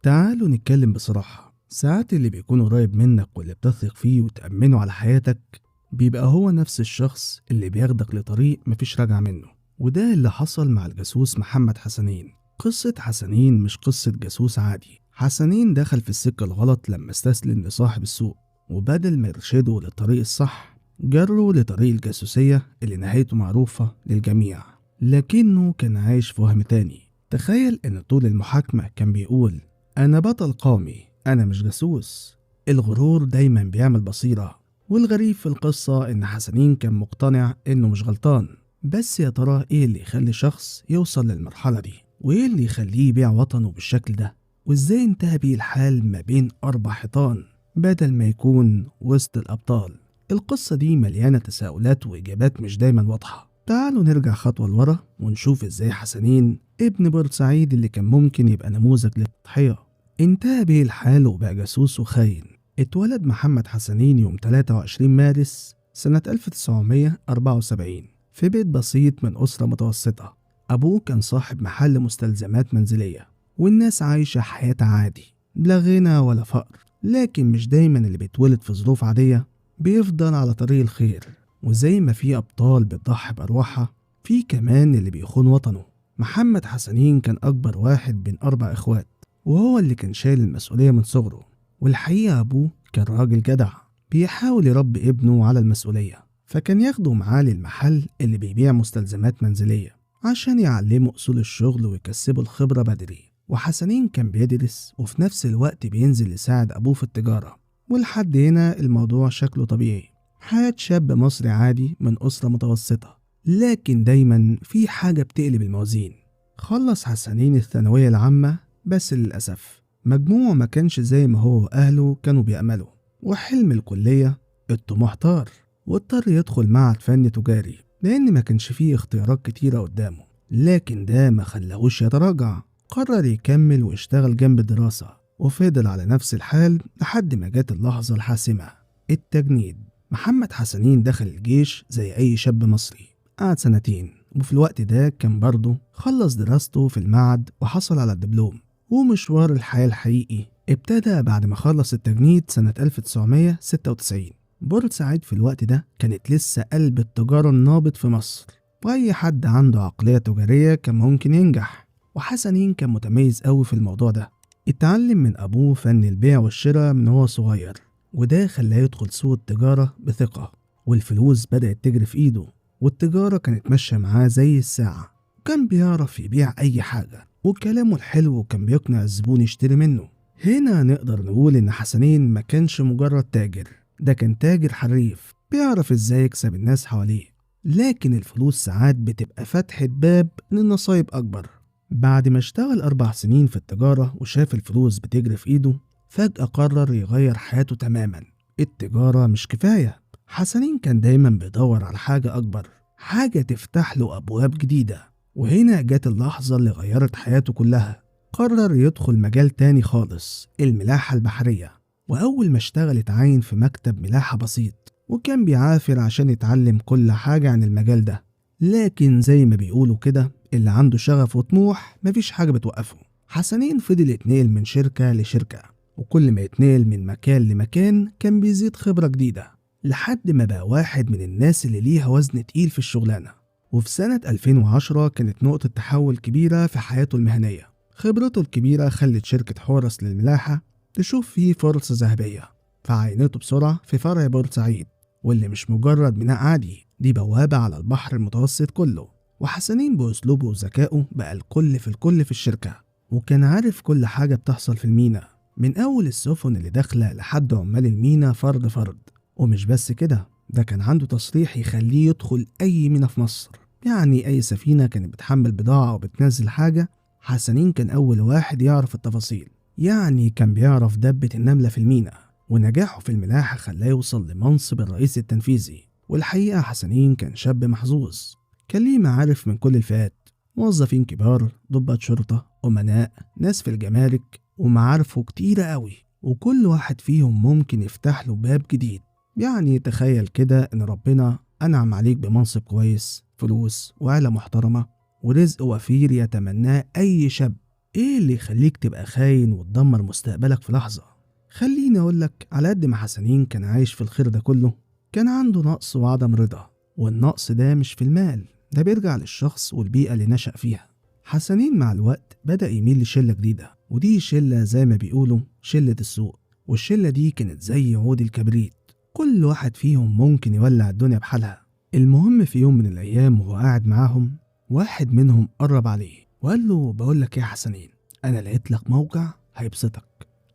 تعالوا نتكلم بصراحة. ساعات اللي بيكون قريب منك واللي بتثق فيه وتأمنه على حياتك بيبقى هو نفس الشخص اللي بياخدك لطريق مفيش راجع منه. وده اللي حصل مع الجاسوس محمد حسنين. قصة حسنين مش قصة جاسوس عادي. حسنين دخل في السكة الغلط لما استسلم لصاحب السوق، وبدل ما يرشده للطريق الصح جره لطريق الجاسوسية اللي نهايته معروفة للجميع. لكنه كان عايش في وهم تاني. تخيل ان طول المحاكمة كان بيقول: أنا بطل قومي، أنا مش جاسوس. الغرور دايما بيعمل بصيرة. والغريب في القصة إن حسنين كان مقتنع إنه مش غلطان. بس يا ترى إيه اللي يخلي شخص يوصل للمرحلة دي؟ وإيه اللي يخليه يبيع وطنه بالشكل ده؟ وإزاي انتهى بيه الحال ما بين أربع حيطان بدل ما يكون وسط الأبطال؟ القصة دي مليانة تساؤلات وإجابات مش دايما واضحة. تعالوا نرجع خطوة لورا ونشوف إزاي حسنين ابن بورسعيد اللي كان ممكن يبقى نموذج للتضحية انتهى به الحال وبقى جاسوس وخاين. اتولد محمد حسنين يوم 23 مارس سنة 1974 في بيت بسيط من أسرة متوسطة. أبوه كان صاحب محل مستلزمات منزلية، والناس عايشة حياة عادي، لا غنى ولا فقر. لكن مش دايما اللي بيتولد في ظروف عادية بيفضل على طريق الخير. وزي ما في أبطال بتضحي بأرواحها، في كمان اللي بيخون وطنه. محمد حسنين كان أكبر واحد بين أربع إخوات، وهو اللي كان شايل المسؤولية من صغره. والحقيقة أبوه كان راجل جدع بيحاول يربي ابنه على المسؤولية، فكان ياخده معاه للمحل اللي بيبيع مستلزمات منزلية عشان يعلمه أصول الشغل ويكسبه الخبرة بدري. وحسنين كان بيدرس وفي نفس الوقت بينزل يساعد أبوه في التجارة. ولحد هنا الموضوع شكله طبيعي، حياة شاب مصري عادي من أسرة متوسطة. لكن دايما في حاجة بتقلب الموازين. خلص حسنين الثانوية العامة، بس للأسف مجموعه ما كانش زي ما هو وأهله كانوا بيأملوا. وحلم الكلية الطموح طار، واضطر يدخل معهد فني تجاري لأن ما كانش فيه اختيارات كتيرة قدامه. لكن ده ما خلاهوش يتراجع، قرر يكمل ويشتغل جنب الدراسة، وفضل على نفس الحال لحد ما جت اللحظة الحاسمة: التجنيد. محمد حسنين دخل الجيش زي أي شاب مصري، قعد سنتين، وفي الوقت ده كان برضه خلص دراسته في المعهد وحصل على الدبلوم. ومشوار الحياة الحقيقي ابتدى بعد ما خلص التجنيد سنة 1996. بورسعيد في الوقت ده كانت لسه قلب التجارة النابض في مصر، وأي حد عنده عقلية تجارية كان ممكن ينجح. وحسنين كان متميز قوي في الموضوع ده. اتعلم من أبوه فن البيع والشراء من هو صغير، وده خلاه يدخل سوق التجارة بثقة. والفلوس بدأت تجري في إيده، والتجارة كانت ماشية معاه زي الساعة. كان بيعرف يبيع أي حاجة، وكلامه الحلو كان بيقنع الزبون يشتري منه. هنا نقدر نقول إن حسنين ما كانش مجرد تاجر، ده كان تاجر حريف بيعرف إزاي يكسب الناس حواليه. لكن الفلوس ساعات بتبقى فتحة باب للنصايب أكبر. بعد ما اشتغل 4 سنين في التجارة وشاف الفلوس بتجري في إيده، فجأة قرر يغير حياته تماما. التجارة مش كفاية، حسنين كان دايما بيدور على حاجة أكبر، حاجة تفتح له أبواب جديدة. وهنا جت اللحظة اللي غيرت حياته كلها. قرر يدخل مجال تاني خالص، الملاحة البحرية. وأول ما اشتغل اتعين في مكتب ملاحة بسيط، وكان بيعافر عشان يتعلم كل حاجة عن المجال ده. لكن زي ما بيقولوا كده، اللي عنده شغف وطموح مفيش حاجة بتوقفه. حسنين فضل يتنقل من شركة لشركة، وكل ما يتنقل من مكان لمكان كان بيزيد خبرة جديدة، لحد ما بقى واحد من الناس اللي ليها وزن تقيل في الشغلانة. وفي سنة 2010 كانت نقطة تحول كبيرة في حياته المهنية. خبرته الكبيرة خلت شركة حورس للملاحة تشوف فيه فرصة ذهبية، فعينته بسرعة في فرع بورسعيد، واللي مش مجرد ميناء عادي، دي بوابة على البحر المتوسط كله. وحسنين بأسلوبه وذكائه بقى الكل في الكل في الشركة، وكان عارف كل حاجة بتحصل في الميناء، من أول السفن اللي داخلة لحد عمال الميناء فرد فرد. ومش بس كده، ده كان عنده تصريح يخليه يدخل أي ميناء في مصر. يعني أي سفينة كانت بتحمل بضاعة أو بتنزل حاجة، حسنين كان أول واحد يعرف التفاصيل. يعني كان بيعرف دبة النملة في الميناء. ونجاحه في الملاحة خلاه يوصل لمنصب الرئيس التنفيذي. والحقيقة حسنين كان شاب محظوظ، كان ليه معارف من كل الفئات: موظفين كبار، ضباط شرطة، أمناء، ناس في الجمارك، ومعارفه كتيرة قوي، وكل واحد فيهم ممكن يفتح له باب جديد. يعني تخيل كده إن ربنا أنعم عليك بمنصب كويس، فلوس وعيلة محترمة، ورزق وفير يتمناه أي شاب. إيه اللي يخليك تبقى خاين وتدمر مستقبلك في لحظة؟ خليني أقولك، على قد ما حسنين كان عايش في الخير ده كله، كان عنده نقص وعدم رضا، والنقص ده مش في المال، ده بيرجع للشخص والبيئة اللي نشأ فيها. حسنين مع الوقت بدأ يميل لشلة جديدة، ودي شلة زي ما بيقولوا شلة السوق، والشلة دي كانت زي عود الكبريت، كل واحد فيهم ممكن يولع الدنيا بحالها. المهم في يوم من الأيام وهو قاعد معاهم، واحد منهم قرب عليه وقال له بقولك يا حسنين، أنا لقيت لك موقع هيبسطك.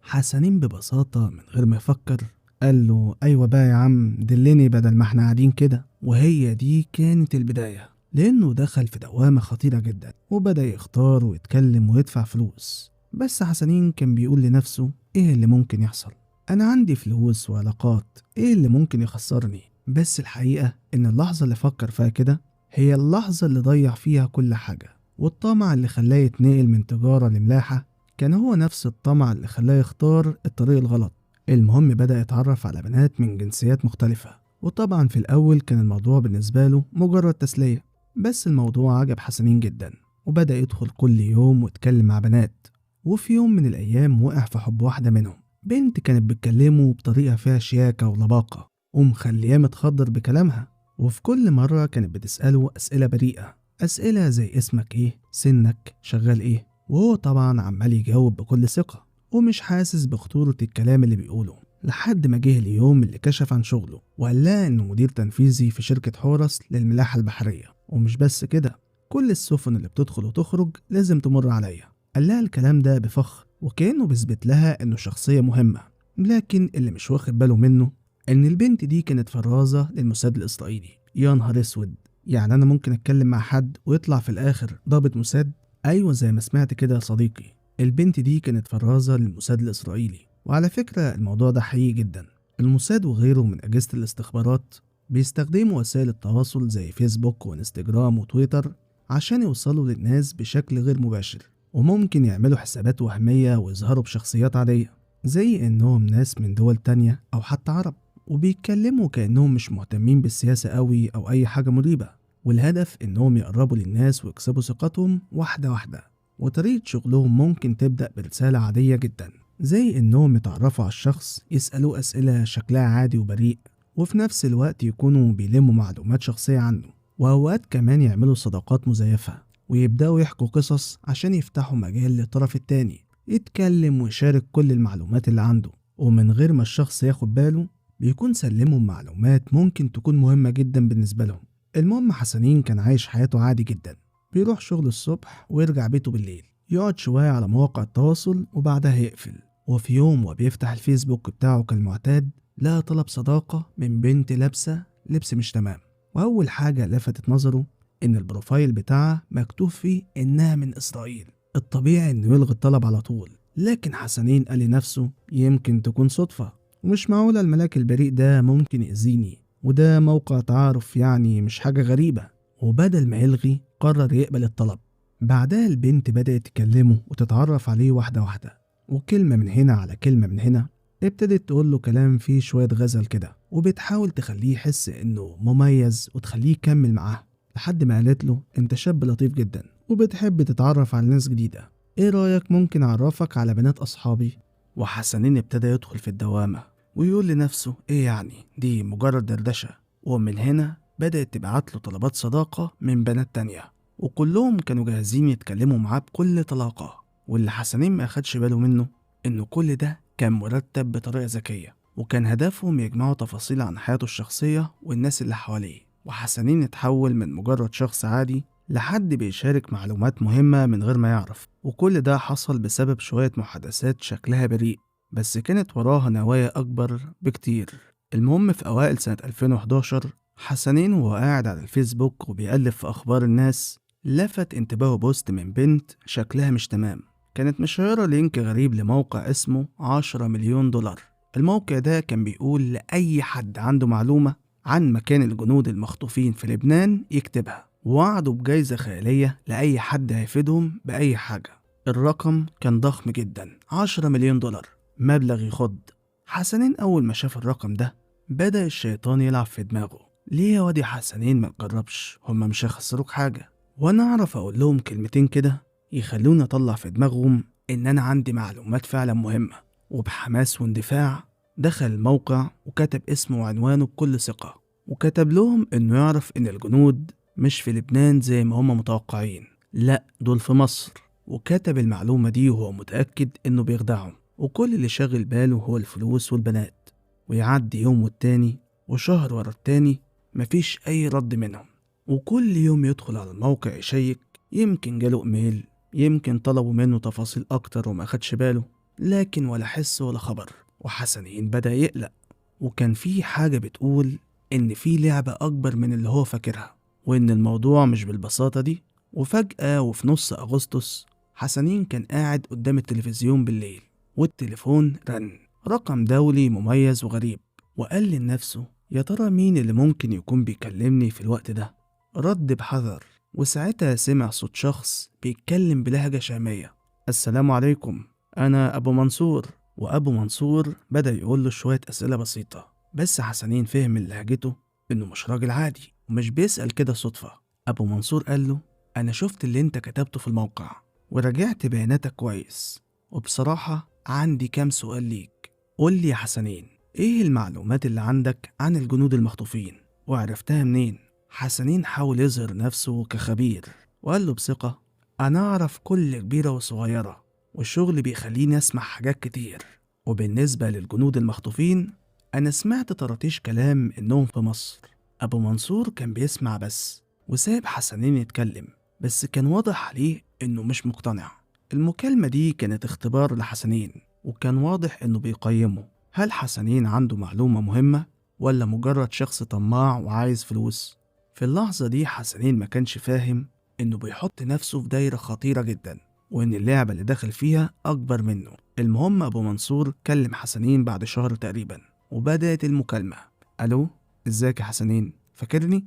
حسنين ببساطة من غير ما يفكر قال له أيوة بقى يا عم، دلني بدل ما احنا قاعدين كده. وهي دي كانت البداية، لأنه دخل في دوامة خطيرة جدا وبدأ يختار ويتكلم ويدفع فلوس. بس حسنين كان بيقول لنفسه إيه اللي ممكن يحصل؟ أنا عندي فلوس وعلاقات، إيه اللي ممكن يخسرني؟ بس الحقيقة إن اللحظة اللي فكر فيها كده هي اللحظة اللي ضيع فيها كل حاجة، والطمع اللي خلاه يتنقل من تجارة لملاحة كان هو نفس الطمع اللي خلاه يختار الطريق الغلط. المهم بدأ يتعرف على بنات من جنسيات مختلفة، وطبعا في الأول كان الموضوع بالنسبة له مجرد تسلية، بس الموضوع عجب حسنين جدا وبدأ يدخل كل يوم ويتكلم مع بنات. وفي يوم من الأيام وقع في حب واحدة منهم، بنت كانت بتكلمه بطريقة فيها شياكة ولباقة ومخلياه متخدر بكلامها. وفي كل مرة كانت بتسأله أسئلة بريئة، أسئلة زي اسمك إيه، سنك، شغال إيه، وهو طبعا عمال يجاوب بكل ثقة ومش حاسس بخطورة الكلام اللي بيقوله. لحد ما جه اليوم اللي كشف عن شغله وقال لها إنه مدير تنفيذي في شركة حورس للملاحة البحرية، ومش بس كده، كل السفن اللي بتدخل وتخرج لازم تمر عليا. قال لها الكلام ده بفخر وكأنه بيثبت لها إنه شخصية مهمة. لكن اللي مش واخد باله منه إن البنت دي كانت فرازة للموساد الإسرائيلي. يا نهار أسود، يعني أنا ممكن أتكلم مع حد ويطلع في الآخر ضابط موساد؟ أيوة زي ما سمعت كده يا صديقي، البنت دي كانت فرازة للموساد الإسرائيلي. وعلى فكرة الموضوع ده حقيقي جدا، الموساد وغيره من أجهزة الاستخبارات بيستخدموا وسائل التواصل زي فيسبوك وانستجرام وتويتر عشان يوصلوا للناس بشكل غير مباشر، وممكن يعملوا حسابات وهمية ويظهروا بشخصيات عادية زي إنهم ناس من دول تانية أو حتى عرب، وبيتكلموا كأنهم مش مهتمين بالسياسة قوي أو أي حاجة مريبة، والهدف إنهم يقربوا للناس ويكسبوا ثقتهم واحدة واحدة. وطريقة شغلهم ممكن تبدأ برسالة عادية جدا زي إنهم يتعرفوا على الشخص، يسألوه أسئلة شكلها عادي وبريء، وفي نفس الوقت يكونوا بيلموا معلومات شخصية عنه، وأوقات كمان يعملوا صداقات مزيفة ويبدأوا يحكوا قصص عشان يفتحوا مجال للطرف التاني يتكلم ويشارك كل المعلومات اللي عنده، ومن غير ما الشخص ياخد باله بيكون سلمهم معلومات ممكن تكون مهمة جدا بالنسبة لهم. المهم حسنين كان عايش حياته عادي جدا، بيروح شغل الصبح ويرجع بيته بالليل، يقعد شوية على مواقع التواصل وبعدها يقفل. وفي يوم وبيفتح الفيسبوك بتاعه كالمعتاد لقى طلب صداقة من بنت لابسة لبس مش تمام، وأول حاجة لفتت نظره إن البروفايل بتاعها مكتوب فيه إنها من إسرائيل. الطبيعي إنه يلغي الطلب على طول، لكن حسنين قال لنفسه يمكن تكون صدفة، ومش معقولة الملاك البريء ده ممكن يأذيني، وده موقع تعارف يعني مش حاجة غريبة. وبدل ما يلغي قرر يقبل الطلب. بعدها البنت بدأت تكلمه وتتعرف عليه واحدة واحدة، وكلمة من هنا على كلمة من هنا ابتدت تقول له كلام فيه شوية غزل كده، وبتحاول تخليه يحس إنه مميز وتخليه يكمل معاها، لحد ما قالت له أنت شاب لطيف جدا وبتحب تتعرف على ناس جديدة، إيه رأيك ممكن أعرفك على بنات أصحابي؟ وحسنين ابتدى يدخل في الدوامة ويقول لنفسه إيه يعني دي مجرد دردشة. ومن هنا بدأت تبعت له طلبات صداقة من بنات تانية، وكلهم كانوا جاهزين يتكلموا معاه بكل طلاقة. واللي حسنين ما أخدش باله منه إنه كل ده كان مرتب بطريقة ذكية، وكان هدفهم يجمعوا تفاصيل عن حياته الشخصية والناس اللي حواليه. وحسنين اتحول من مجرد شخص عادي لحد بيشارك معلومات مهمة من غير ما يعرف، وكل ده حصل بسبب شوية محادثات شكلها بريء بس كانت وراها نوايا أكبر بكتير. المهم في أوائل سنة 2011 حسنين وهو قاعد على الفيسبوك وبيقلب في أخبار الناس لفت انتباهه بوست من بنت شكلها مش تمام، كانت مشيرة لينك غريب لموقع اسمه 10 مليون دولار. الموقع ده كان بيقول لأي حد عنده معلومة عن مكان الجنود المخطوفين في لبنان يكتبها، ووعدوا بجايزة خيالية لأي حد هيفيدهم بأي حاجة. الرقم كان ضخم جدا، 10 مليون دولار، مبلغ يخض. حسنين أول ما شاف الرقم ده بدأ الشيطان يلعب في دماغه، ليه يا وادي حسنين ما تجربش، هما مش هيخسروك حاجة، وأنا أعرف أقول لهم كلمتين كده يخلوني أطلع في دماغهم إن أنا عندي معلومات فعلا مهمة. وبحماس واندفاع دخل الموقع وكتب اسمه وعنوانه بكل ثقة، وكتب لهم إنه يعرف إن الجنود مش في لبنان زي ما هم متوقعين، لأ دول في مصر. وكتب المعلومة دي وهو متأكد إنه بيخدعهم، وكل اللي شاغل باله هو الفلوس والبنات. ويعدي يوم والتاني وشهر ورا التاني مفيش أي رد منهم. وكل يوم يدخل على الموقع يشيك، يمكن جاله إيميل، يمكن طلبوا منه تفاصيل أكتر وما أخدش باله، لكن ولا حس ولا خبر. وحسنين بدأ يقلق، وكان في حاجة بتقول إن في لعبة أكبر من اللي هو فاكرها، وإن الموضوع مش بالبساطة دي. وفجأة وفي نص أغسطس حسنين كان قاعد قدام التلفزيون بالليل، والتليفون رن، رقم دولي مميز وغريب. وقال لنفسه يا ترى مين اللي ممكن يكون بيكلمني في الوقت ده؟ رد بحذر، وساعتها سمع صوت شخص بيتكلم بلهجة شامية: السلام عليكم، أنا أبو منصور. وأبو منصور بدأ يقول له شوية أسئلة بسيطة، بس حسنين فهم من لهجته إنه مش راجل عادي ومش بيسأل كده صدفة. أبو منصور قال له: أنا شفت اللي أنت كتبته في الموقع وراجعت بياناتك كويس، وبصراحة عندي كام سؤال ليك. قول لي يا حسنين، إيه المعلومات اللي عندك عن الجنود المخطوفين وعرفتها منين؟ حسنين حاول يظهر نفسه كخبير وقال له بثقة: أنا أعرف كل كبيرة وصغيرة، والشغل بيخليني أسمع حاجات كتير. وبالنسبة للجنود المخطوفين أنا سمعت طرطيش كلام إنهم في مصر. أبو منصور كان بيسمع بس وساب حسنين يتكلم، بس كان واضح عليه إنه مش مقتنع. المكالمة دي كانت اختبار لحسنين، وكان واضح إنه بيقيمه. هل حسنين عنده معلومة مهمة ولا مجرد شخص طماع وعايز فلوس؟ في اللحظة دي حسنين ما كانش فاهم إنه بيحط نفسه في دايرة خطيرة جدا، وإن اللعبة اللي داخل فيها أكبر منه. المهم أبو منصور كلم حسنين بعد شهر تقريبا، وبدأت المكالمة: ألو، إزيك يا حسنين، فاكرني؟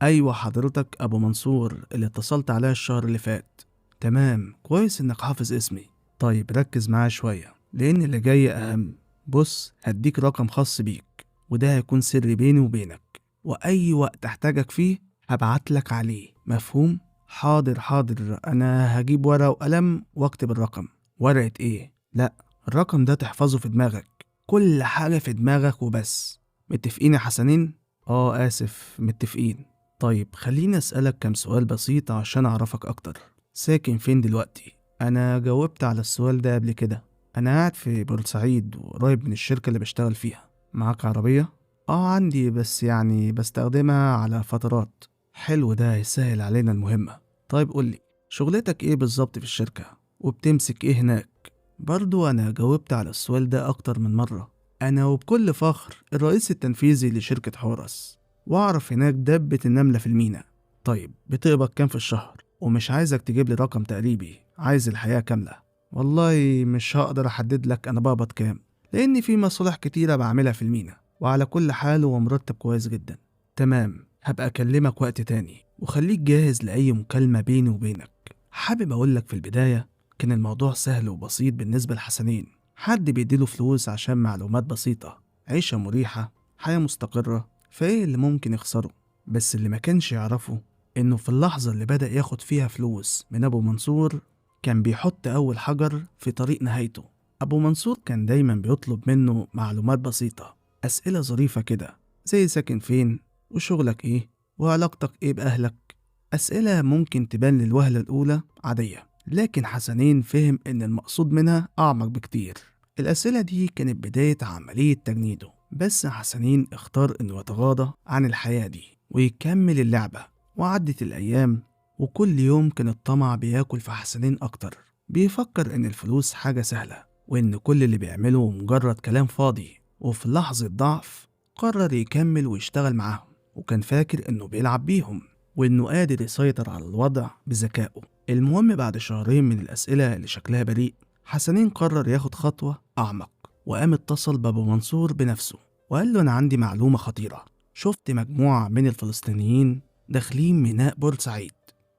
أيوة حضرتك أبو منصور اللي اتصلت عليا الشهر اللي فات. تمام، كويس إنك حافظ اسمي. طيب ركز معايا شوية لأن اللي جاي أهم. بص، هديك رقم خاص بيك، وده هيكون سر بيني وبينك، وأي وقت أحتاجك فيه هبعتلك عليه، مفهوم؟ حاضر حاضر، أنا هجيب ورقة وقلم واكتب الرقم. ورقة إيه؟ لأ، الرقم ده تحفظه في دماغك، كل حاجة في دماغك وبس. متفقين يا حسنين؟ آسف، متفقين. طيب خليني أسألك كام سؤال بسيط عشان أعرفك أكتر. ساكن فين دلوقتي؟ أنا جاوبت على السؤال ده قبل كده. أنا قاعد في بورسعيد وقريب من الشركة اللي بشتغل فيها. معاك عربية؟ عندي، بس يعني بستخدمها على فترات. حلو، ده هيسهل علينا المهمة. طيب قولي، شغلتك إيه بالظبط في الشركة؟ وبتمسك إيه هناك؟ برضو أنا جاوبت على السؤال ده أكتر من مرة. أنا وبكل فخر الرئيس التنفيذي لشركة حورس، وأعرف هناك دبة النملة في المينا. طيب بتقبض كام في الشهر؟ ومش عايزك تجيب لي رقم تقريبي، عايز الحياة كاملة. والله مش هقدر أحدد لك أنا بقبض كام، لأن في مصالح كتيرة بعملها في المينا، وعلى كل حال هو مرتب كويس جدا. تمام، هبقى أكلمك وقت تاني، وخليك جاهز لأي مكالمة بيني وبينك. حابب أقولك في البداية كان الموضوع سهل وبسيط بالنسبة لحسنين. حد بيديله فلوس عشان معلومات بسيطة، عيشة مريحة، حياة مستقرة، فإيه اللي ممكن يخسره؟ بس اللي ما كانش يعرفه إنه في اللحظة اللي بدأ ياخد فيها فلوس من أبو منصور كان بيحط أول حجر في طريق نهايته. أبو منصور كان دايما بيطلب منه معلومات بسيطة، أسئلة ظريفة كده، زي ساكن فين، وشغلك إيه، وعلاقتك إيه بأهلك. أسئلة ممكن تبان للوهلة الأولى عادية، لكن حسنين فهم إن المقصود منها أعمق بكتير. الأسئلة دي كانت بداية عملية تجنيده، بس حسنين اختار إنه يتغاضى عن الحياة دي ويكمل اللعبة. وعدت الأيام، وكل يوم كان الطمع بياكل في حسنين أكتر. بيفكر إن الفلوس حاجة سهلة، وإن كل اللي بيعمله مجرد كلام فاضي. وفي لحظة ضعف قرر يكمل ويشتغل معاهم، وكان فاكر إنه بيلعب بيهم وإنه قادر يسيطر على الوضع بذكائه. المهم بعد شهرين من الأسئلة اللي شكلها بريء، حسنين قرر ياخد خطوة أعمق، وقام اتصل بأبو منصور بنفسه وقال له: أنا عندي معلومة خطيرة. شفت مجموعة من الفلسطينيين داخلين ميناء بورسعيد،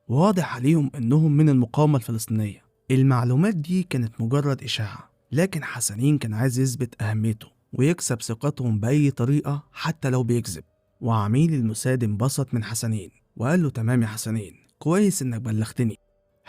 وواضح عليهم إنهم من المقاومة الفلسطينية. المعلومات دي كانت مجرد إشاعة، لكن حسنين كان عايز يثبت أهميته ويكسب ثقتهم بأي طريقة حتى لو بيكذب. وعميل الموساد انبسط من حسنين وقال له: تمام يا حسنين، كويس إنك بلغتني.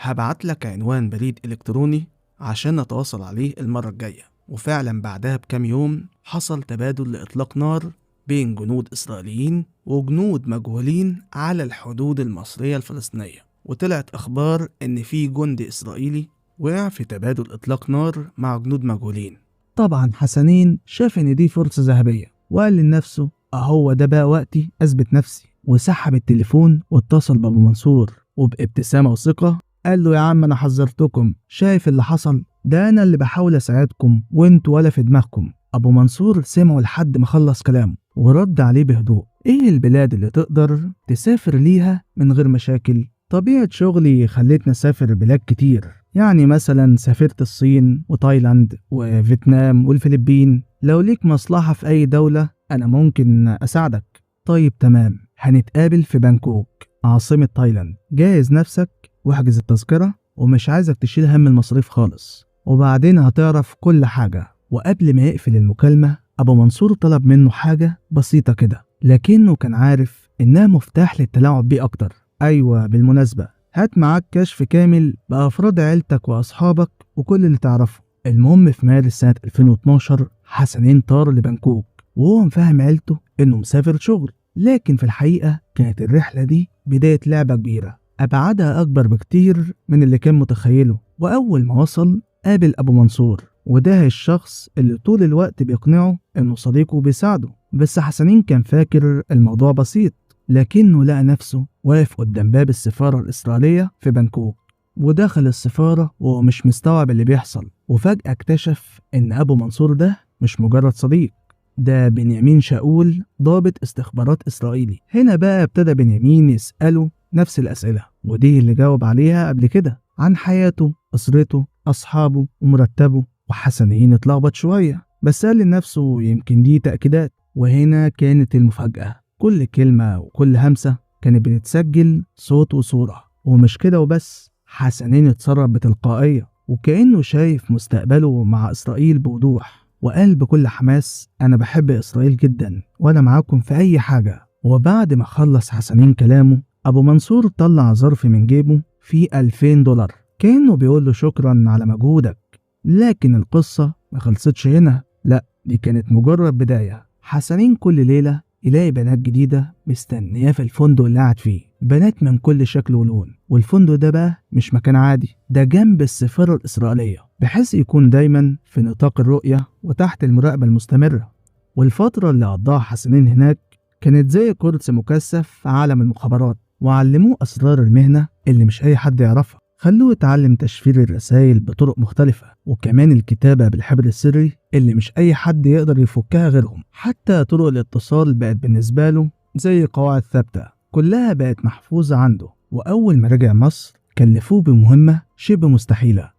هبعتلك عنوان بريد إلكتروني عشان نتواصل عليه المرة الجاية. وفعلا بعدها بكام يوم حصل تبادل لإطلاق نار بين جنود إسرائيليين وجنود مجهولين على الحدود المصرية الفلسطينية، وطلعت أخبار إن في جندي إسرائيلي وقع في تبادل إطلاق نار مع جنود مجهولين. طبعا حسنين شاف إن دي فرصة ذهبية وقال لنفسه أهو ده بقى وقتي أثبت نفسي، وسحب التليفون واتصل بأبو منصور وبابتسامة وثقة قال له يا عم أنا حذرتكم، شايف اللي حصل ده؟ أنا اللي بحاول أساعدكم وانتوا ولا في دماغكم. أبو منصور سمعه لحد ما خلص كلامه ورد عليه بهدوء. إيه البلاد اللي تقدر تسافر ليها من غير مشاكل؟ طبيعة شغلي خلتني أسافر بلاد كتير، يعني مثلا سافرت الصين وتايلاند وفيتنام والفلبين. لو ليك مصلحة في أي دولة أنا ممكن أساعدك. طيب تمام، هنتقابل في بانكوك عاصمة تايلاند، جهز نفسك واحجز التذكرة ومش عايزك تشيل هم المصاريف خالص، وبعدين هتعرف كل حاجة. وقبل ما يقفل المكالمة أبو منصور طلب منه حاجة بسيطة كده، لكنه كان عارف إنها مفتاح للتلاعب بيه أكتر. أيوة بالمناسبة، هات معاك كشف كامل بأفراد عيلتك وأصحابك وكل اللي تعرفه. المهم في مارس سنة 2012 حسنين طار لبانكوك وهو مفهم عيلته إنه مسافر شغل، لكن في الحقيقة كانت الرحلة دي بداية لعبة كبيرة أبعادها أكبر بكتير من اللي كان متخيله. وأول ما وصل قابل أبو منصور، وده الشخص اللي طول الوقت بيقنعه إنه صديقه بيساعده. بس حسنين كان فاكر الموضوع بسيط، لكنه لقى نفسه واقف قدام باب السفارة الإسرائيلية في بانكوك. ودخل السفارة وهو مش مستوعب اللي بيحصل، وفجأة اكتشف إن أبو منصور ده مش مجرد صديق، ده بنيامين شاول ضابط استخبارات إسرائيلي. هنا بقى ابتدى بنيامين يسأله نفس الأسئلة، ودي اللي جاوب عليها قبل كده، عن حياته، أسرته، أصحابه ومرتبه. وحسنين اتلخبط شوية بس قال لنفسه يمكن دي تأكيدات. وهنا كانت المفاجأة، كل كلمة وكل همسة كانت بتتسجل صوت وصورة. ومش كده وبس، حسنين اتصرف بتلقائية وكأنه شايف مستقبله مع إسرائيل بوضوح، وقال بكل حماس أنا بحب إسرائيل جدا وأنا معاكم في أي حاجة. وبعد ما خلص حسنين كلامه أبو منصور طلع ظرف من جيبه فيه $2000 كأنه بيقول له شكرا على مجهودك. لكن القصة ما خلصتش هنا، لا دي كانت مجرد بداية. حسنين كل ليلة يلاقي بنات جديدة مستنياه في الفندق اللي قاعد فيه، بنات من كل شكل ولون. والفندق ده بقى مش مكان عادي، ده جنب السفارة الإسرائيلية، بحيث يكون دايما في نطاق الرؤية وتحت المراقبة المستمرة. والفترة اللي قضاها حسنين هناك كانت زي كورس مكثف في عالم المخابرات، وعلموه أسرار المهنة اللي مش أي حد يعرفها. خلوه يتعلم تشفير الرسائل بطرق مختلفة، وكمان الكتابة بالحبر السري اللي مش أي حد يقدر يفكها غيرهم. حتى طرق الاتصال بقت بالنسبة له زي قواعد ثابتة، كلها بقت محفوظة عنده. وأول ما رجع مصر كلفوه بمهمة شبه مستحيلة،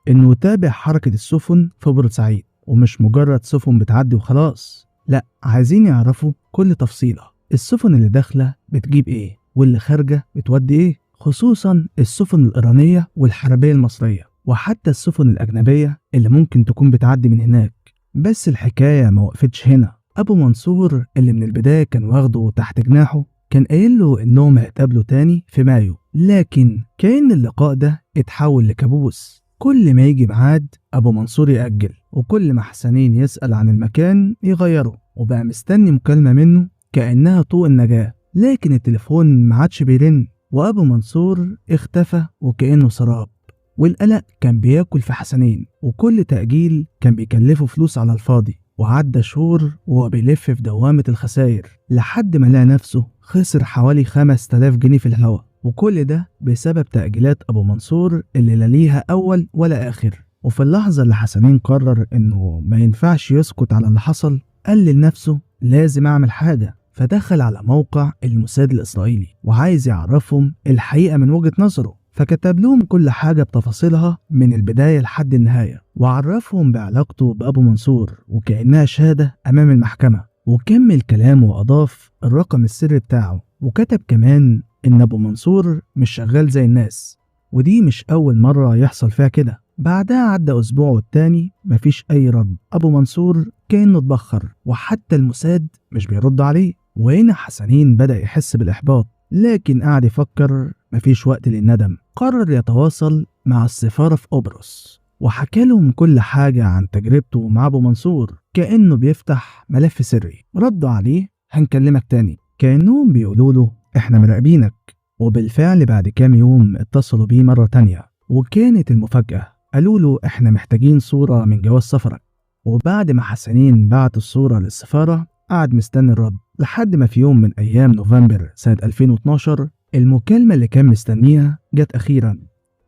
إنه يتابع حركة السفن في بورسعيد، ومش مجرد سفن بتعدي وخلاص، لأ عايزين يعرفوا كل تفصيلة. السفن اللي داخلة بتجيب إيه واللي خارجة بتودي إيه، خصوصا السفن الإيرانية والحربية المصرية، وحتى السفن الأجنبية اللي ممكن تكون بتعدي من هناك. بس الحكاية ما وقفتش هنا. أبو منصور اللي من البداية كان واخده تحت جناحه كان قايل له إنهم هيتقابلوا تاني في مايو، لكن كأن اللقاء ده اتحول لكابوس. كل ما يجي ميعاد أبو منصور يأجل، وكل ما حسنين يسأل عن المكان يغيره، وبقى مستني مكالمة منه كأنها طوق النجاة، لكن التليفون ما عادش بيرن، وأبو منصور اختفى وكأنه سراب. والقلق كان بياكل في حسنين، وكل تأجيل كان بيكلفه فلوس على الفاضي. وعدى شهور وهو بيلف في دوامة الخسائر لحد ما لقى نفسه خسر حوالي 5000 جنيه في الهوا، وكل ده بسبب تأجيلات أبو منصور اللي لا ليها أول ولا آخر. وفي اللحظة اللي حسنين قرر إنه ما ينفعش يسكت على اللي حصل، قال لنفسه لازم أعمل حاجة. فدخل على موقع الموساد الإسرائيلي وعايز يعرفهم الحقيقة من وجهة نظره، فكتب لهم كل حاجة بتفاصيلها من البداية لحد النهاية، وعرفهم بعلاقته بأبو منصور وكأنها شهادة أمام المحكمة. وكمل كلامه وأضاف الرقم السري بتاعه، وكتب كمان إن أبو منصور مش شغال زي الناس، ودي مش أول مرة يحصل فيها كده. بعدها عدى أسبوع والتاني مفيش أي رد. أبو منصور كأنه اتبخر، وحتى الموساد مش بيرد عليه. وهنا حسنين بدأ يحس بالإحباط، لكن قعد يفكر مفيش وقت للندم. قرر يتواصل مع السفارة في قبرص وحكى لهم كل حاجة عن تجربته مع أبو منصور كأنه بيفتح ملف سري. ردوا عليه هنكلمك تاني، كأنهم بيقولوا له احنا مراقبينك. وبالفعل بعد كام يوم اتصلوا بيه مرة تانية، وكانت المفاجأة قالوا له احنا محتاجين صورة من جواز سفرك. وبعد ما حسنين بعت الصورة للسفارة قعد مستني الرد لحد ما في يوم من أيام نوفمبر سنة 2012 المكالمة اللي كان مستنيها جت أخيرا.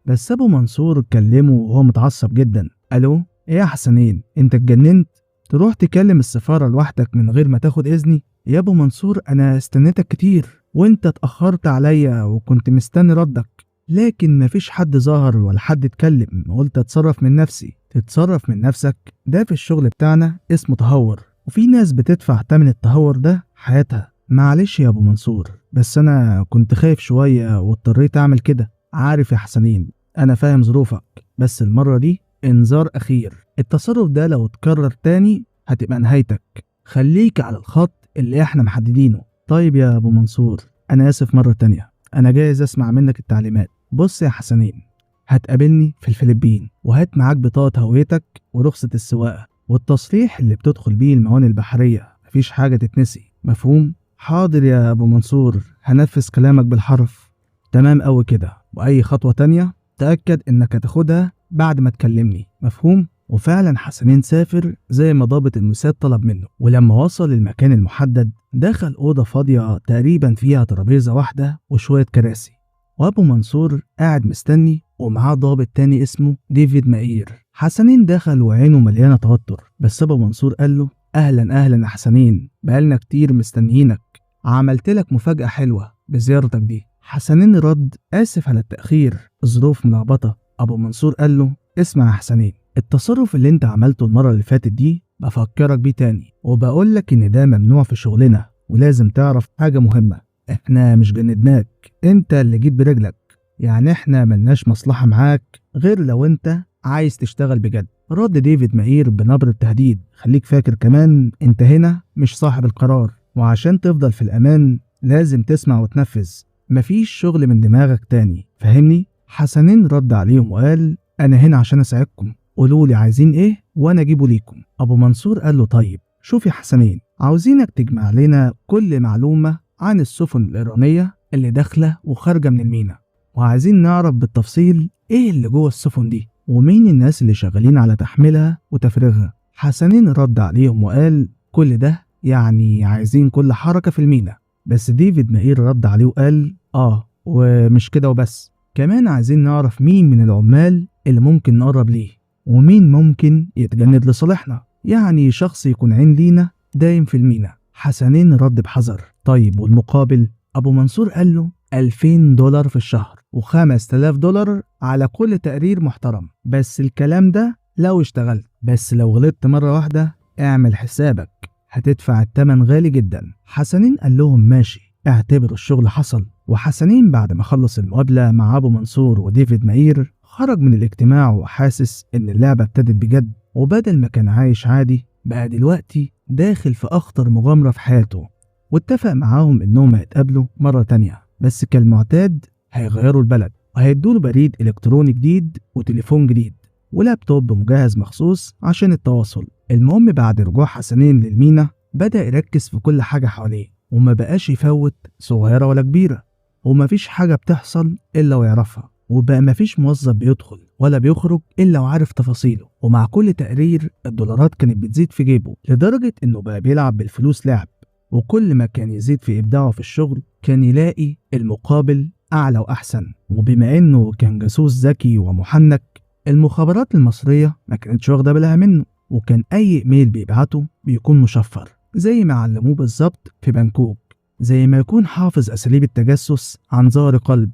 بس أبو منصور كلمه وهو متعصب جدا. ألو، إيه يا حسنين، أنت اتجننت؟ تروح تكلم السفارة لوحدك من غير ما تاخد إذني؟ يا أبو منصور أنا استنيتك كتير وأنت اتأخرت عليا وكنت مستني ردك، لكن مفيش حد ظهر ولا حد اتكلم. قلت اتصرف من نفسي. تتصرف من نفسك؟ ده في الشغل بتاعنا اسمه تهور، وفي ناس بتدفع تمن التهور ده حياتها. معلش يا أبو منصور، بس أنا كنت خايف شوية واضطريت أعمل كده. عارف يا حسنين أنا فاهم ظروفك، بس المرة دي إنذار أخير. التصرف ده لو اتكرر تاني هتبقى نهايتك. خليك على الخط اللي احنا محددينه. طيب يا أبو منصور أنا آسف مرة تانية، أنا جايز أسمع منك التعليمات. بص يا حسنين، هتقابلني في الفلبين وهات معاك بطاقة هويتك ورخصة السواقة والتصريح اللي بتدخل بيه الموانئ البحرية، مفيش حاجة تتنسي، مفهوم؟ حاضر يا أبو منصور، هنفذ كلامك بالحرف. تمام أوي كده، وأي خطوة تانية تأكد إنك هتاخدها بعد ما تكلمني، مفهوم؟ وفعلا حسنين سافر زي ما ضابط الموساد طلب منه، ولما وصل المكان المحدد دخل أوضة فاضية تقريبا فيها ترابيزة واحدة وشوية كراسي، وأبو منصور قاعد مستني ومعاه ضابط تاني اسمه ديفيد مائير. حسنين دخل وعينه مليانة توتر، بس أبو منصور قال له أهلا أهلا يا حسنين، بقالنا كتير مستنيينك، عملت لك مفاجأة حلوة بزيارتك دي. حسنين رد آسف على التأخير، ظروف ملخبطة. أبو منصور قال له اسمع يا حسنين، التصرف اللي انت عملته المرة اللي فاتت دي بفكرك بيه تاني، وبقولك ان ده ممنوع في شغلنا، ولازم تعرف حاجة مهمة، احنا مش جندناك، انت اللي جيت برجلك، يعني احنا ملناش مصلحة معاك غير لو انت عايز تشتغل بجد. رد ديفيد مائير بنبرة تهديد، خليك فاكر كمان انت هنا مش صاحب القرار، وعشان تفضل في الأمان لازم تسمع وتنفذ، مفيش شغل من دماغك تاني، فاهمني؟ حسنين رد عليهم وقال أنا هنا عشان أساعدكم، قولولي عايزين إيه وأنا أجيبه ليكم. أبو منصور قال له طيب شوف يا حسنين، عاوزينك تجمع لنا كل معلومة عن السفن الإيرانية اللي داخلة وخارجة من الميناء، وعايزين نعرف بالتفصيل إيه اللي جوه السفن دي ومين الناس اللي شغالين على تحميلها وتفريغها. حسنين رد عليهم وقال كل ده يعني عايزين كل حركة في الميناء. بس ديفيد مائير رد عليه وقال ومش كده وبس، كمان عايزين نعرف مين من العمال اللي ممكن نقرب ليه ومين ممكن يتجند لصالحنا، يعني شخص يكون عين لينا دايم في الميناء. حسنين رد بحذر طيب والمقابل؟ أبو منصور قال له $2000 في الشهر و5000 دولار على كل تقرير محترم، بس الكلام ده لو اشتغلت، بس لو غلطت مرة واحدة اعمل حسابك هتدفع التمن غالي جدا. حسنين قال لهم ماشي، اعتبروا الشغل حصل. وحسنين بعد ما خلص المقابلة مع أبو منصور وديفيد مائير خرج من الاجتماع وحاسس إن اللعبة ابتدت بجد، وبدل ما كان عايش عادي بقى دلوقتي داخل في أخطر مغامرة في حياته. واتفق معاهم إنهم هيتقابلوا مرة تانية، بس كالمعتاد هيغيروا البلد وهيدوله بريد إلكتروني جديد وتليفون جديد ولابتوب مجهز مخصوص عشان التواصل. المهم بعد رجوع حسنين للمينا بدأ يركز في كل حاجة حواليه، وما بقاش يفوت صغيرة ولا كبيرة، ومفيش حاجة بتحصل إلا ويعرفها، وبقى مفيش موظف بيدخل ولا بيخرج إلا وعارف تفاصيله. ومع كل تقرير الدولارات كانت بتزيد في جيبه، لدرجة إنه بقى بيلعب بالفلوس لعب، وكل ما كان يزيد في إبداعه في الشغل كان يلاقي المقابل أعلى وأحسن. وبما إنه كان جاسوس ذكي ومحنك، المخابرات المصرية ما كانتش واخدة بالها منه، وكان أي إيميل بيبعته بيكون مشفر زي ما علموه بالظبط في بانكوك، زي ما يكون حافظ أساليب التجسس عن ظهر قلب.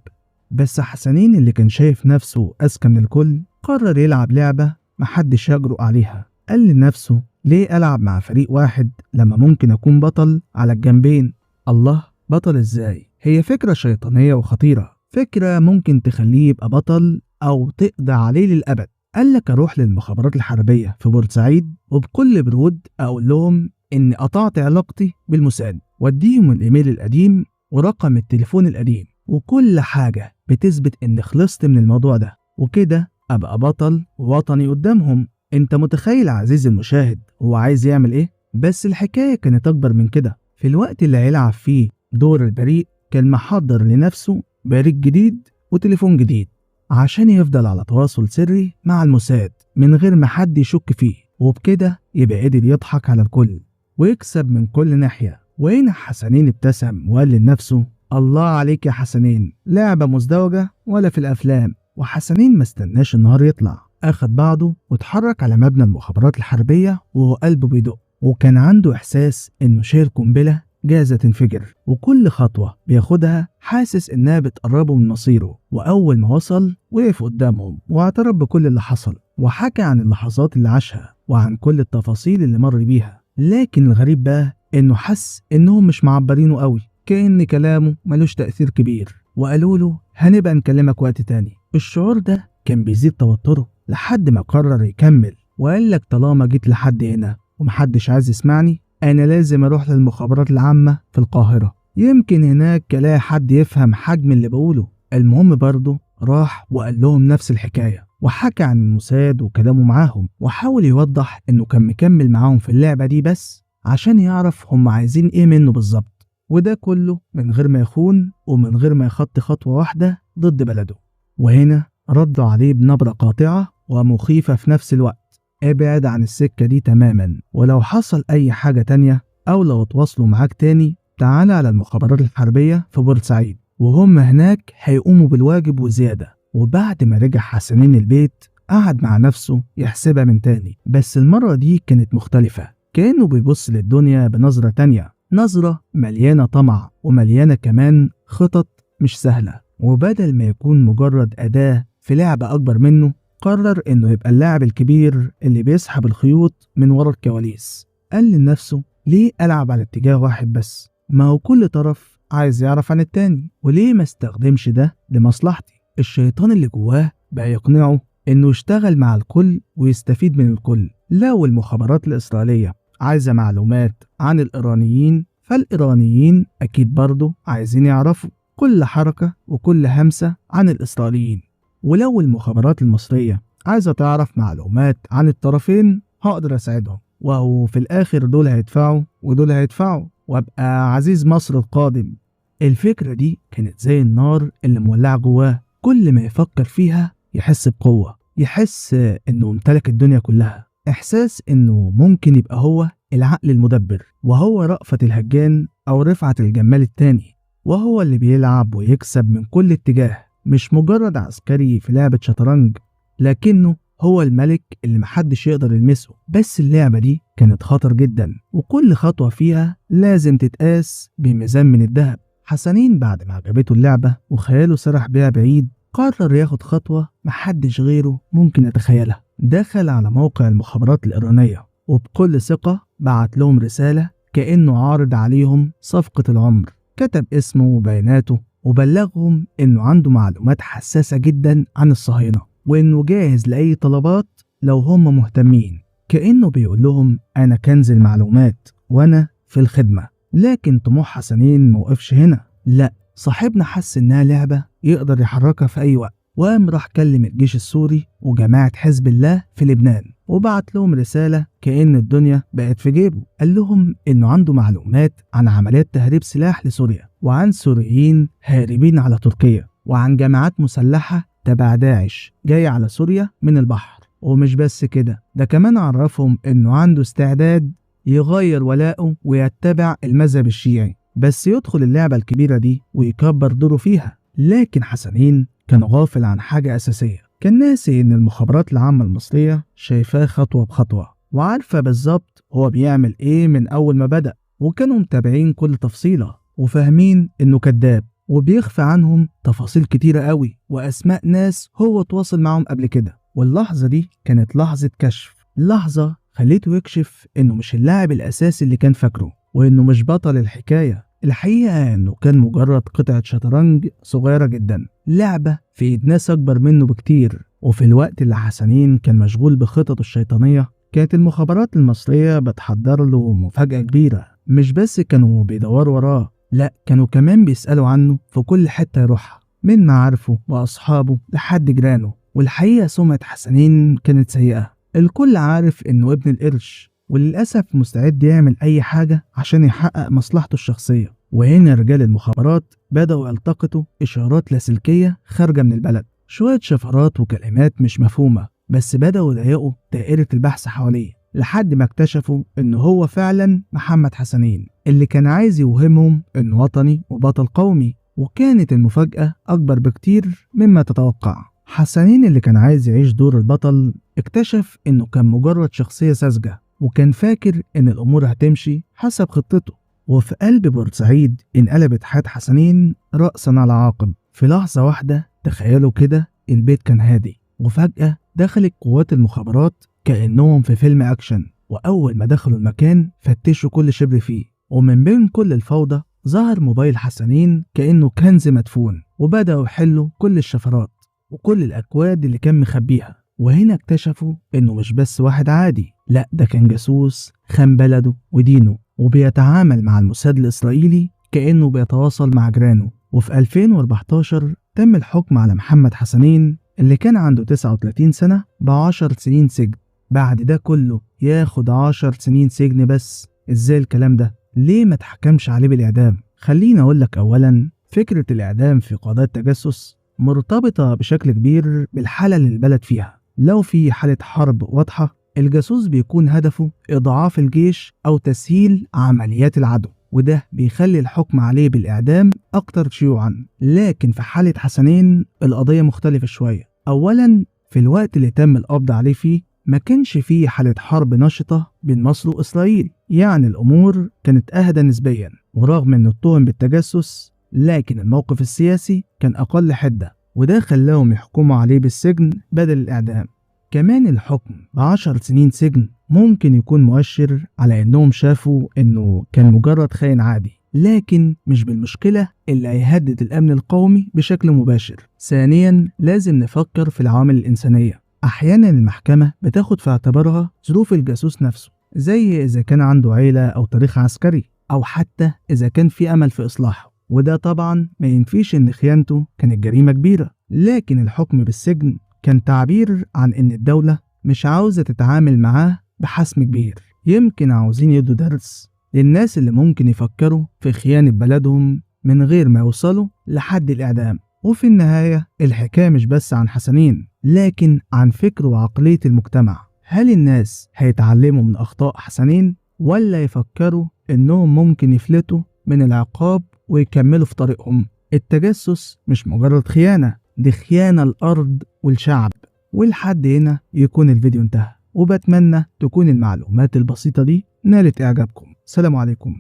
بس حسنين اللي كان شايف نفسه أذكى من الكل قرر يلعب لعبة محدش يجرؤ عليها. قال لنفسه ليه ألعب مع فريق واحد لما ممكن أكون بطل على الجنبين؟ الله، بطل إزاي؟ هي فكرة شيطانية وخطيرة، فكرة ممكن تخليه يبقى بطل أو تقضي عليه للأبد. قال لك أروح للمخابرات الحربية في بورسعيد وبكل برود أقول لهم إني قطعت علاقتي بالموساد، واديهم الإيميل القديم ورقم التليفون القديم وكل حاجة بتثبت إن خلصت من الموضوع ده، وكده أبقى بطل وطني قدامهم. أنت متخيل عزيزي المشاهد هو عايز يعمل إيه؟ بس الحكاية كانت أكبر من كده. في الوقت اللي هيلعب فيه دور البريء كان محضر لنفسه بريد جديد وتليفون جديد عشان يفضل على تواصل سري مع الموساد من غير ما حد يشك فيه، وبكده يبقى قدر يضحك على الكل ويكسب من كل ناحية. وهنا حسنين ابتسم وقال لنفسه: الله عليك يا حسنين، لعبة مزدوجة ولا في الأفلام. وحسنين ما استناش النهار يطلع، أخد بعضه واتحرك على مبنى المخابرات الحربية وهو قلبه بيدق، وكان عنده إحساس إنه شايل قنبلة جاهزة تنفجر، وكل خطوة بياخدها حاسس إنها بتقربه من مصيره. وأول ما وصل وقف قدامهم واعترف بكل اللي حصل، وحكى عن اللحظات اللي عاشها وعن كل التفاصيل اللي مر بيها. لكن الغريب بقى إنه حس إنهم مش معبرينه قوي، كأن كلامه ملوش تأثير كبير، وقالوا له هنبقى نكلمك وقت تاني. الشعور ده كان بيزيد توتره لحد ما قرر يكمل وقال لك: طالما جيت لحد هنا ومحدش عايز يسمعني، أنا لازم أروح للمخابرات العامة في القاهرة، يمكن هناك ألاقي حد يفهم حجم اللي بقوله. المهم برضه راح وقال لهم نفس الحكاية، وحكى عن الموساد وكلامه معاهم، وحاول يوضح إنه كان مكمل معاهم في اللعبة دي بس عشان يعرف هم عايزين إيه منه بالظبط، وده كله من غير ما يخون ومن غير ما يخطي خطوة واحدة ضد بلده. وهنا ردوا عليه بنبرة قاطعة ومخيفة في نفس الوقت: ابعد عن السكة دي تماما، ولو حصل أي حاجة تانية أو لو اتواصلوا معاك تاني تعال على المخابرات الحربية في بورسعيد، وهم هناك هيقوموا بالواجب وزيادة. وبعد ما رجع حسنين البيت قعد مع نفسه يحسبها من تاني، بس المرة دي كانت مختلفة، كأنه بيبص للدنيا بنظرة تانية، نظرة مليانة طمع ومليانة كمان خطط مش سهلة. وبدل ما يكون مجرد أداة في لعبة أكبر منه، قرر إنه يبقى اللاعب الكبير اللي بيسحب الخيوط من ورا الكواليس. قال لنفسه: ليه ألعب على اتجاه واحد بس؟ ما هو كل طرف عايز يعرف عن التاني، وليه ما استخدمش ده لمصلحتي؟ الشيطان اللي جواه بقى يقنعه إنه يشتغل مع الكل ويستفيد من الكل. لو المخابرات الإسرائيلية عايزة معلومات عن الإيرانيين، فالإيرانيين أكيد برضه عايزين يعرفوا كل حركة وكل همسة عن الإسرائيليين. ولو المخابرات المصرية عايزة تعرف معلومات عن الطرفين، هقدر أساعدهم، وهو في الآخر دول هيدفعوا ودول هيدفعوا، وأبقى عزيز مصر القادم. الفكرة دي كانت زي النار اللي مولعة جواه، كل ما يفكر فيها يحس بقوة، يحس إنه امتلك الدنيا كلها، إحساس إنه ممكن يبقى هو العقل المدبر، وهو رأفت الهجان أو رفعت الجمال التاني، وهو اللي بيلعب ويكسب من كل اتجاه، مش مجرد عسكري في لعبة شطرنج، لكنه هو الملك اللي محدش يقدر يلمسه. بس اللعبة دي كانت خطر جدا، وكل خطوة فيها لازم تتقاس بميزان من الذهب. حسنين بعد ما عجبته اللعبة وخياله سرح بيها بعيد، قرر ياخد خطوة محدش غيره ممكن يتخيلها. دخل على موقع المخابرات الإيرانية وبكل ثقة بعت لهم رسالة كأنه عارض عليهم صفقة العمر. كتب اسمه وبياناته وبلغهم إنه عنده معلومات حساسة جدا عن الصهاينة، وإنه جاهز لأي طلبات لو هم مهتمين. كأنه بيقول لهم أنا كنز المعلومات وأنا في الخدمة. لكن طموح حسنين موقفش هنا، لا، صاحبنا حس إنها لعبة يقدر يحركها في أي وقت، وقام راح كلم الجيش السوري وجماعة حزب الله في لبنان، وبعت لهم رسالة كأن الدنيا بقت في جيبه. قال لهم إنه عنده معلومات عن عمليات تهريب سلاح لسوريا، وعن سوريين هاربين على تركيا، وعن جماعات مسلحة تبع داعش جاية على سوريا من البحر. ومش بس كده، ده كمان عرفهم إنه عنده استعداد يغير ولاءه ويتبع المذهب الشيعي، بس يدخل اللعبة الكبيرة دي ويكبر دوره فيها. لكن حسنين كان غافل عن حاجة أساسية، كان ناسي إن المخابرات العامة المصرية شايفاه خطوة بخطوة وعارفة بالظبط هو بيعمل إيه من أول ما بدأ، وكانوا متابعين كل تفصيلة وفاهمين إنه كذاب وبيخفى عنهم تفاصيل كتيرة قوي وأسماء ناس هو تواصل معهم قبل كده. واللحظة دي كانت لحظة كشف، لحظة خليته يكشف إنه مش اللاعب الأساسي اللي كان فاكره، وإنه مش بطل الحكاية. الحقيقة إنه كان مجرد قطعة شطرنج صغيرة جدا، لعبة في إيد ناس أكبر منه بكتير. وفي الوقت اللي حسنين كان مشغول بخططه الشيطانية، كانت المخابرات المصرية بتحضر له مفاجأة كبيرة. مش بس كانوا بيدوروا وراه، لا، كانوا كمان بيسألوا عنه في كل حتة يروحها، من معارفه وأصحابه لحد جيرانه. والحقيقة سمعة حسنين كانت سيئة، الكل عارف إنه ابن القرش، وللأسف مستعد يعمل أي حاجة عشان يحقق مصلحته الشخصية. وهنا رجال المخابرات بدأوا يلتقطوا إشارات لاسلكية خارجة من البلد، شوية شفرات وكلمات مش مفهومة، بس بدأوا يضيقوا دائرة البحث حواليه لحد ما اكتشفوا إنه هو فعلا محمد حسنين اللي كان عايز يوهمهم إنه وطني وبطل قومي. وكانت المفاجأة أكبر بكتير مما تتوقع. حسنين اللي كان عايز يعيش دور البطل اكتشف إنه كان مجرد شخصية ساذجة، وكان فاكر إن الأمور هتمشي حسب خطته. وفي قلب بورسعيد انقلبت حياة حسنين رأسا على عقب في لحظة واحدة. تخيلوا كده، البيت كان هادي وفجأة دخلت قوات المخابرات كأنهم في فيلم أكشن. وأول ما دخلوا المكان فتشوا كل شبر فيه، ومن بين كل الفوضى ظهر موبايل حسنين كأنه كنز مدفون، وبدأوا يحلوا كل الشفرات وكل الأكواد اللي كان مخبيها. وهنا اكتشفوا إنه مش بس واحد عادي، لأ ده كان جاسوس خان بلده ودينه، وبيتعامل مع الموساد الإسرائيلي كأنه بيتواصل مع جيرانه. وفي 2014 تم الحكم على محمد حسنين اللي كان عنده 39 سنة ب10 سنين سجن. بعد ده كله ياخد 10 سنين سجن بس؟ ازاي الكلام ده؟ ليه ما تحكمش عليه بالإعدام؟ خليني أقولك، أولا فكرة الإعدام في قضايا التجسس مرتبطة بشكل كبير بالحالة اللي البلد فيها. لو في حالة حرب واضحة، الجاسوس بيكون هدفه إضعاف الجيش أو تسهيل عمليات العدو، وده بيخلي الحكم عليه بالإعدام أكتر شيوعا. لكن في حالة حسنين القضية مختلفة شوية. أولا في الوقت اللي تم القبض عليه فيه ما كانش فيه حالة حرب نشطة بين مصر وإسرائيل، يعني الأمور كانت أهدى نسبيا. ورغم أنه اتهم بالتجسس، لكن الموقف السياسي كان أقل حدة، وده خلاهم يحكموا عليه بالسجن بدل الإعدام. كمان الحكم ب10 سنين سجن ممكن يكون مؤشر على انهم شافوا انه كان مجرد خاين عادي، لكن مش بالمشكلة اللي هيهدد الامن القومي بشكل مباشر. ثانيا لازم نفكر في العوامل الانسانية. احيانا المحكمة بتاخد في اعتبارها ظروف الجاسوس نفسه، زي اذا كان عنده عيلة او تاريخ عسكري، او حتى اذا كان في امل في اصلاحه. وده طبعا ما ينفيش ان خيانته كانت جريمة كبيرة. لكن الحكم بالسجن كان تعبير عن إن الدولة مش عاوزة تتعامل معاه بحسم كبير. يمكن عاوزين يدوا درس للناس اللي ممكن يفكروا في خيانة بلدهم من غير ما يوصلوا لحد الإعدام. وفي النهاية الحكاية مش بس عن حسنين، لكن عن فكر وعقلية المجتمع. هل الناس هيتعلموا من أخطاء حسنين، ولا يفكروا إنهم ممكن يفلتوا من العقاب ويكملوا في طريقهم؟ التجسس مش مجرد خيانة، دي خيانة الأرض والشعب. ولحد هنا يكون الفيديو انتهى، وبتمنى تكون المعلومات البسيطة دي نالت إعجابكم. سلام عليكم.